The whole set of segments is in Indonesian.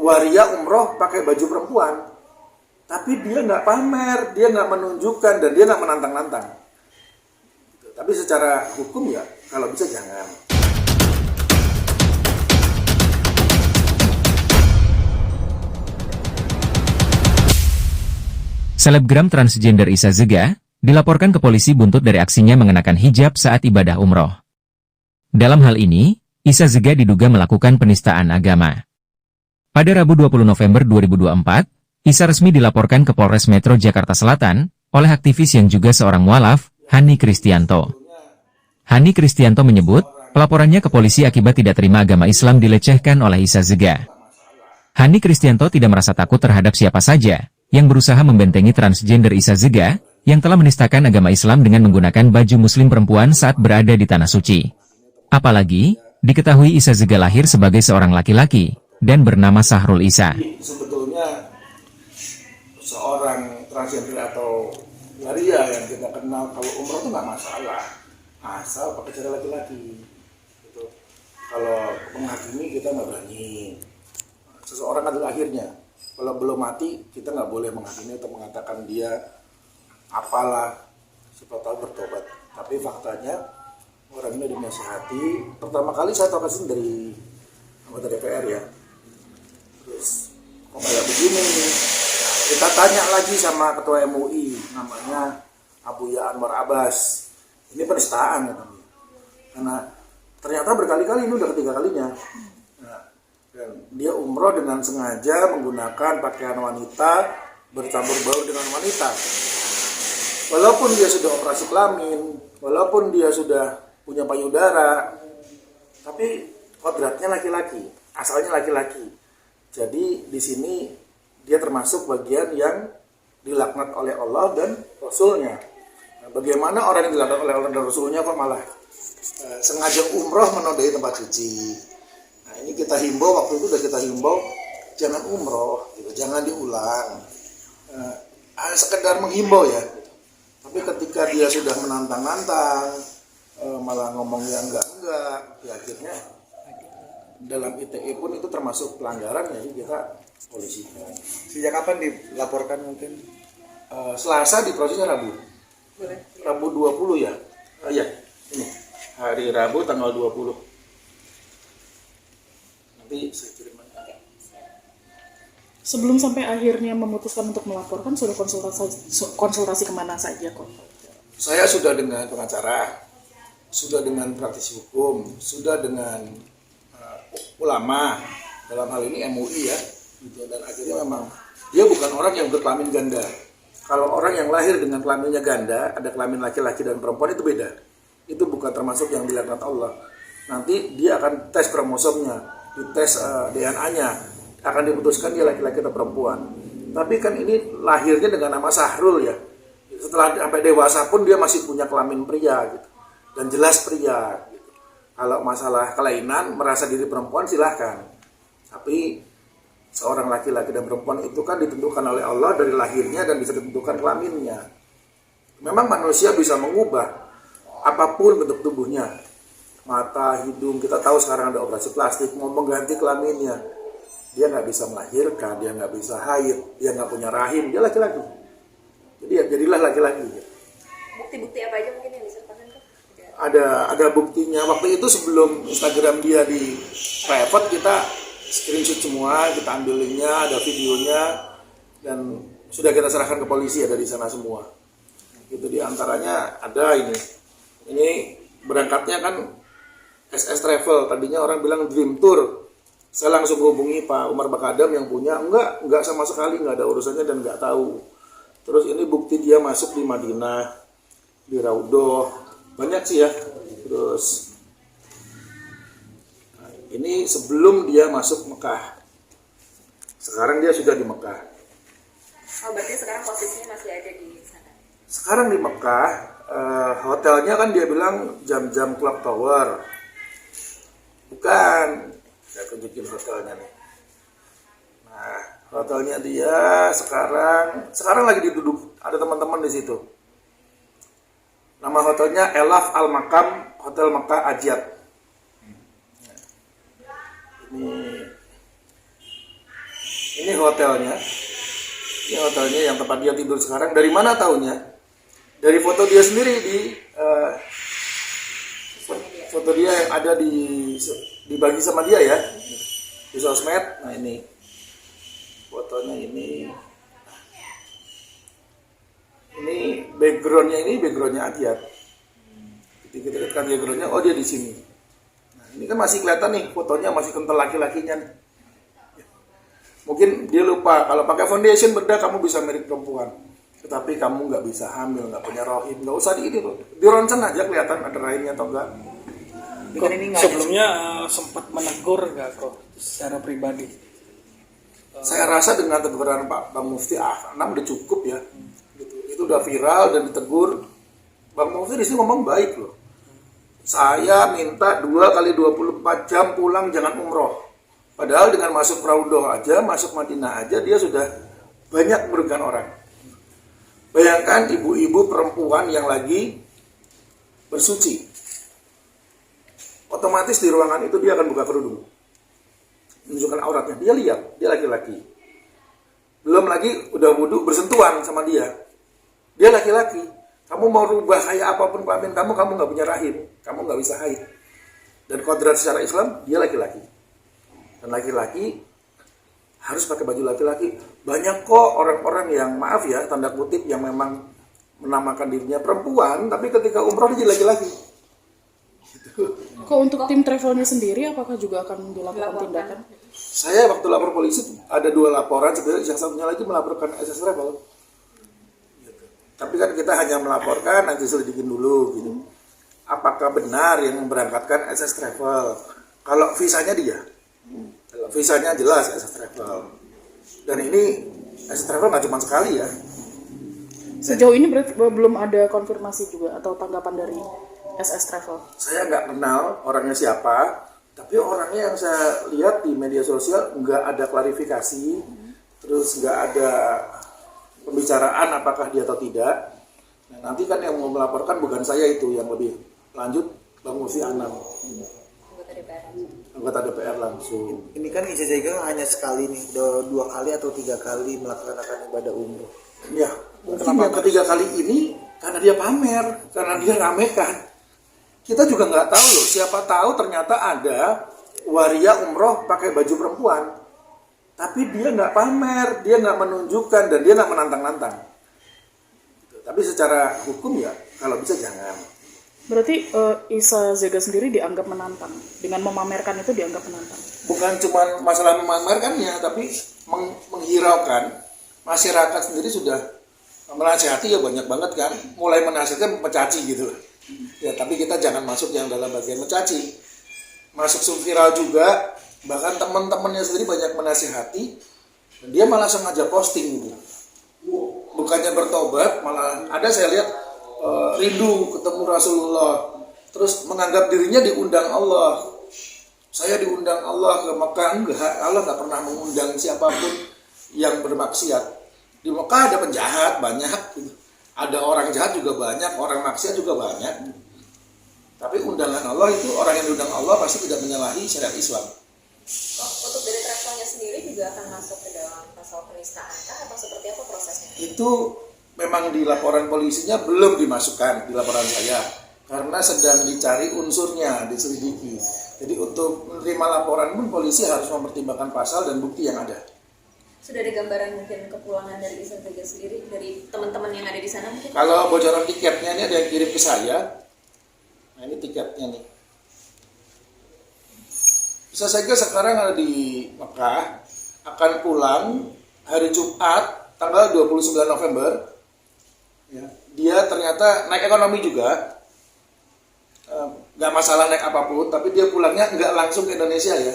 waria umroh pakai baju perempuan, tapi dia nggak pamer, dia nggak menunjukkan, dan dia nggak menantang-nantang. Tapi secara hukum ya, kalau bisa jangan. Selebgram transgender Isa Zega dilaporkan ke polisi buntut dari aksinya mengenakan hijab saat ibadah umroh. Dalam hal ini, Isa Zega diduga melakukan penistaan agama. Pada Rabu 20 November 2024, Isa resmi dilaporkan ke Polres Metro Jakarta Selatan oleh aktivis yang juga seorang mualaf, Hani Kristianto. Hani Kristianto menyebut, pelaporannya ke polisi akibat tidak terima agama Islam dilecehkan oleh Isa Zega. Hani Kristianto tidak merasa takut terhadap siapa saja yang berusaha membentengi transgender Isa Zega, yang telah menistakan agama Islam dengan menggunakan baju muslim perempuan saat berada di Tanah Suci. Apalagi, diketahui Isa Zega lahir sebagai seorang laki-laki, dan bernama Sahrul Isa. Sebetulnya, seorang transgender atau waria yang kita kenal kalau umroh itu nggak masalah, asal pakai cara laki-laki. Gitu. Kalau menghakimi kita nggak berani. Seseorang ada lahirnya. Kalau belum mati, kita nggak boleh menghakimi atau mengatakan dia apalah, siapa tahu bertobat. Tapi faktanya, orang ini dinasihati. Pertama kali saya tahu kasus dari anggota DPR ya. Terus, kok kayak begini nih? Kita tanya lagi sama ketua MUI, namanya Abuya Anwar Abbas. Ini penistaan ya, karena ternyata berkali-kali, ini udah ketiga kalinya. Dan dia umroh dengan sengaja menggunakan pakaian wanita bercampur baur dengan wanita. Walaupun dia sudah operasi kelamin, walaupun dia sudah punya payudara, tapi kodratnya laki-laki, asalnya laki-laki. Jadi di sini dia termasuk bagian yang dilaknat oleh Allah dan Rasulnya. Nah, bagaimana orang yang dilaknat oleh Allah dan Rasulnya kok malah sengaja umroh menodai tempat suci? Nah, ini kita himbau, waktu itu sudah kita himbau, jangan umroh, gitu, jangan diulang. Sekedar menghimbau ya. Tapi ketika dia sudah menantang-nantang, malah ngomong yang enggak, ya akhirnya dalam ITE pun itu termasuk pelanggaran, jadi kita polisikan. Sejak kapan dilaporkan mungkin? Selasa diprosesnya Rabu. Boleh. Rabu 20 ya? Iya, ini. Hari Rabu tanggal 20. Nanti saya kirim lagi. Sebelum sampai akhirnya memutuskan untuk melaporkan, sudah konsultasi kemana saja kok? Saya sudah dengan pengacara, sudah dengan praktisi hukum, sudah dengan ulama, dalam hal ini MUI ya, gitu. Dan akhirnya memang dia bukan orang yang berkelamin ganda. Kalau orang yang lahir dengan kelaminnya ganda, ada kelamin laki-laki dan perempuan, itu beda. Itu bukan termasuk yang dilaknat Allah. Nanti dia akan tes kromosomnya, dites DNA-nya, akan diputuskan dia laki-laki atau perempuan. Tapi kan ini lahirnya dengan nama Sahrul ya. Setelah sampai dewasa pun dia masih punya kelamin pria gitu. Dan jelas pria gitu. Kalau masalah kelainan, merasa diri perempuan silahkan. Tapi seorang laki-laki dan perempuan itu kan ditentukan oleh Allah dari lahirnya dan bisa ditentukan kelaminnya. Memang manusia bisa mengubah apapun bentuk tubuhnya. Mata, hidung, kita tahu sekarang ada operasi plastik, mau mengganti kelaminnya. Dia nggak bisa melahirkan, dia nggak bisa haid, dia nggak punya rahim, dia laki-laki. Jadi ya jadilah laki-laki. Bukti-bukti apa aja mungkin yang disertakan kok? Ada buktinya. Waktu itu sebelum Instagram dia di private, kita screenshot semua, kita ambil linknya, ada videonya, dan sudah kita serahkan ke polisi, ada di sana semua. Itu diantaranya ada ini. Ini berangkatnya kan SS Travel, tadinya orang bilang Dream Tour. Saya langsung hubungi Pak Umar Bakadam yang punya, enggak sama sekali, enggak ada urusannya dan enggak tahu. Terus ini bukti dia masuk di Madinah, di Raudhoh, banyak sih ya. Terus ini sebelum dia masuk Mekah. Sekarang dia sudah di Mekah. Oh, berarti sekarang posisinya masih ada di sana? Sekarang di Mekah, hotelnya kan dia bilang jam-jam Clock Tower. Bukan, saya tunjukin hotelnya nih. Nah, hotelnya dia sekarang lagi diduduk, ada teman-teman di situ. Nama hotelnya Elaf Al Makam Hotel Mekah Ajat. Ini Ini hotelnya. Ini hotelnya yang tempat dia tidur sekarang. Dari mana taunya? Dari foto dia sendiri foto dia yang ada dibagi sama dia ya di sosmed. Nah ini fotonya ini backgroundnya Adyat. Ketika kita dekatkan backgroundnya, oh dia di sini. Nah, ini kan masih kelihatan nih fotonya, masih kental laki-lakinya nih. Mungkin dia lupa kalau pakai foundation bedah kamu bisa mirip perempuan, tetapi kamu nggak bisa hamil, nggak punya rahim, nggak usah di ronsen aja kelihatan ada rahimnya atau enggak. Kan ini nggak Sebelumnya sempat menegur nggak kok secara pribadi? Saya rasa dengan teguran Pak Bang Mufti Anam udah cukup ya. Gitu. Itu udah viral dan ditegur. Bang Mufti di sini ngomong baik loh. Saya minta 2 kali 24 jam pulang jangan umroh. Padahal dengan masuk Raudhah aja, masuk Madinah aja dia sudah banyak merugikan orang. Bayangkan ibu-ibu perempuan yang lagi bersuci. Otomatis di ruangan itu dia akan buka kerudung. Menunjukkan auratnya. Dia lihat, dia laki-laki. Belum lagi udah wudhu bersentuhan sama dia. Dia laki-laki. Kamu mau rubah kayak apapun kelamin kamu nggak punya rahim. Kamu nggak bisa haid. Dan kodrat secara Islam, dia laki-laki. Dan laki-laki harus pakai baju laki-laki. Banyak kok orang-orang yang, maaf ya, tanda kutip, yang memang menamakan dirinya perempuan, tapi ketika umroh dia jadi laki-laki. Kok untuk tim travelnya sendiri apakah juga akan dilakukan tindakan? Saya waktu lapor polisi ada 2 laporan, sebenarnya yang satunya lagi melaporkan SS Travel. Gitu. Tapi kan kita hanya melaporkan, nanti selidikin dulu gitu. Apakah benar yang memberangkatkan SS Travel? Kalau visanya dia, kalau visanya jelas SS Travel. Dan ini SS Travel nggak cuma sekali ya. Sejauh ini berarti belum ada konfirmasi juga atau tanggapan dari SS Travel? Saya nggak kenal orangnya siapa, tapi orangnya yang saya lihat di media sosial nggak ada klarifikasi, terus nggak ada pembicaraan apakah dia atau tidak. Nah, nanti kan yang mau melaporkan bukan saya itu, yang lebih lanjut Bang Mufti Anam, anggota DPR langsung. ini kan Isa hanya sekali nih, 2 kali atau 3 kali melaksanakan ibadah umroh. Ya, mungkin yang ketiga kali ini karena dia pamer, karena dia ramekan. Kita juga nggak tahu loh, siapa tahu ternyata ada waria umroh pakai baju perempuan. Tapi dia nggak pamer, dia nggak menunjukkan, dan dia nggak menantang-nantang. Tapi secara hukum ya, kalau bisa jangan. Berarti Isa Zega sendiri dianggap menantang. Dengan memamerkan itu dianggap menantang. Bukan cuma masalah memamerkannya, tapi menghiraukan. Masyarakat sendiri sudah menasihati ya banyak banget kan. Mulai menasihatikan mencaci gitu. Ya, tapi kita jangan masuk yang dalam bagian mencaci. Masuk viral juga, bahkan teman-temannya sendiri banyak menasihati, dan dia malah sengaja posting gitu. Bukannya bertobat, malah ada saya lihat rindu ketemu Rasulullah, terus menganggap dirinya diundang Allah. Saya diundang Allah ke Mekah, enggak, Allah nggak pernah mengundang siapapun yang bermaksiat. Di Mekah ada penjahat banyak, ada orang jahat juga banyak, orang maksiat juga banyak. Tapi undangan Allah itu, orang yang diundang Allah pasti tidak menyalahi syariat Islam. Untuk dari travelnya sendiri juga akan masuk ke dalam pasal penistaan kah atau seperti apa prosesnya? Itu memang di laporan polisinya belum dimasukkan di laporan saya, karena sedang dicari unsurnya, diselidiki. Jadi untuk menerima laporan pun polisi harus mempertimbangkan pasal dan bukti yang ada. Sudah ada gambaran mungkin kepulangan dari Isa Zega sendiri, dari teman-teman yang ada di sana mungkin? Kalau bocoran tiketnya ini ada yang kirim ke saya. Nah ini tiketnya nih. Isa Zega sekarang ada di Mekah, akan pulang hari Jumat tanggal 29 November. Ya, dia ternyata naik ekonomi juga, nggak masalah naik apapun, tapi dia pulangnya nggak langsung ke Indonesia ya.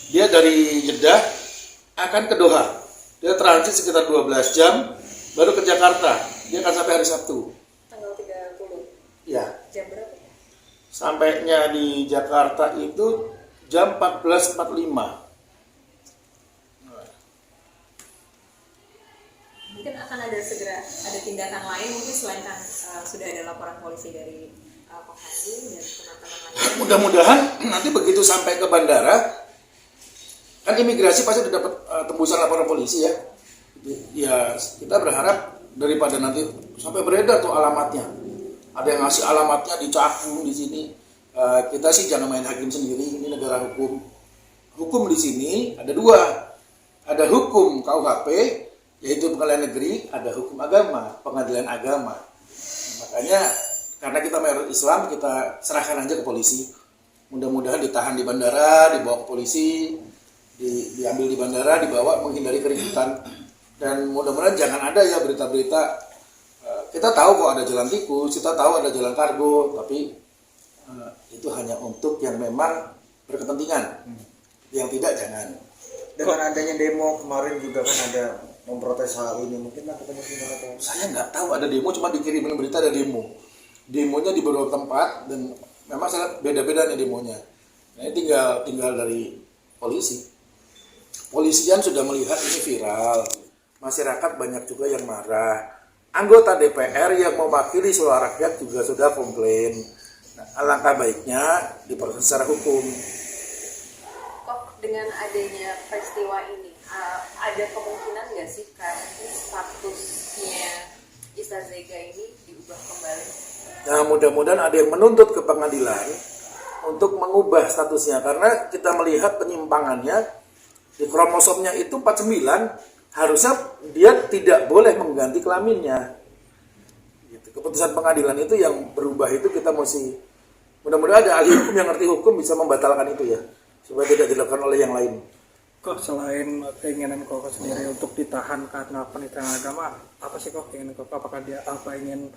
Dia dari Jeddah akan ke Doha. Dia transit sekitar 12 jam, baru ke Jakarta. Dia akan sampai hari Sabtu. Tanggal 30. Ya. Jam berapa? Sampainya di Jakarta itu jam 14.45. Mungkin akan ada segera ada tindakan lain mungkin selain kan sudah ada laporan polisi dari Pak Hadi dan teman-teman lain. Mudah-mudahan nanti begitu sampai ke bandara, kan imigrasi pasti udah dapat tembusan laporan polisi ya. Ya kita berharap daripada nanti sampai beredar tuh alamatnya. Ada yang ngasih alamatnya di Cakung di sini. Kita sih jangan main hakim sendiri. Ini negara hukum. Hukum di sini ada dua. Ada hukum KUHP yaitu pengadilan negeri, ada hukum agama, pengadilan agama. Makanya karena kita mayoritas Islam, kita serahkan aja ke polisi. Mudah-mudahan ditahan di bandara, dibawa ke polisi, diambil di bandara, dibawa menghindari keributan. Dan mudah-mudahan jangan ada ya berita-berita. Kita tahu kok ada jalan tikus, kita tahu ada jalan kargo, tapi itu hanya untuk yang memang berkepentingan. Yang tidak jangan. Dengan adanya demo kemarin juga kan ada memprotes hal ini, mungkin tanggapannya gimana Pak? Saya nggak tahu ada demo, cuma dikirimin berita ada demo. Demonya di beberapa tempat dan memang sangat beda-beda nih demonya. Nah, ini tinggal dari polisi. Polisian sudah melihat ini viral. Masyarakat banyak juga yang marah. Anggota DPR yang mewakili suara rakyat juga sudah komplain. Nah, alangkah baiknya diproses secara hukum. Kok dengan adanya peristiwa ini ada kemungkinan nggak sih statusnya Issa Zega ini diubah kembali? Nah, mudah-mudahan ada yang menuntut ke pengadilan untuk mengubah statusnya karena kita melihat penyimpangannya di kromosomnya itu 49. Harusnya dia tidak boleh mengganti kelaminnya. Gitu. Keputusan pengadilan itu yang berubah itu kita mesti mudah-mudahan ada ahli hukum yang ngerti hukum bisa membatalkan itu ya supaya tidak dilakukan oleh yang lain. Kok selain keinginan kok sendiri untuk ditahan karena penistaan agama, apa sih kok keinginan kok? Apakah dia ingin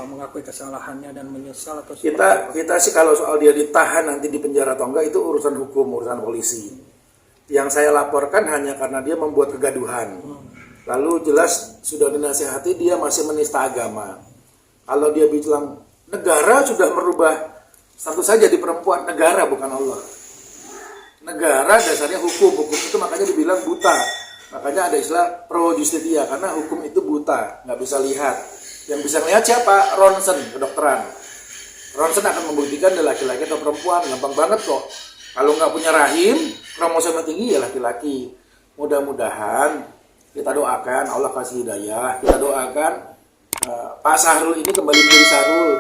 mengakui kesalahannya dan menyesal atau Kita sih kalau soal dia ditahan nanti di penjara atau enggak itu urusan hukum, urusan polisi. Yang saya laporkan hanya karena dia membuat kegaduhan. Lalu jelas sudah dinasihati dia masih menista agama. Kalau dia bilang negara sudah merubah status saja di perempuan, negara bukan Allah. Negara dasarnya hukum itu makanya dibilang buta. Makanya ada istilah pro justitia karena hukum itu buta, nggak bisa lihat. Yang bisa melihat siapa? Ronsen, kedokteran. Ronsen akan membuktikan dia laki-laki atau perempuan, gampang banget kok. Kalau nggak punya rahim, kromosomnya tinggi ya laki-laki. Mudah-mudahan kita doakan Allah kasih hidayah. Kita doakan Pak Sahrul ini kembali menjadi Sahrul.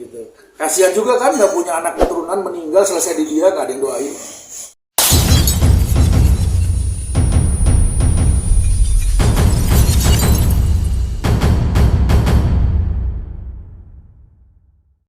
Gitu. Kasihan juga kan nggak punya anak keturunan meninggal selesai di dia nggak ada yang doain.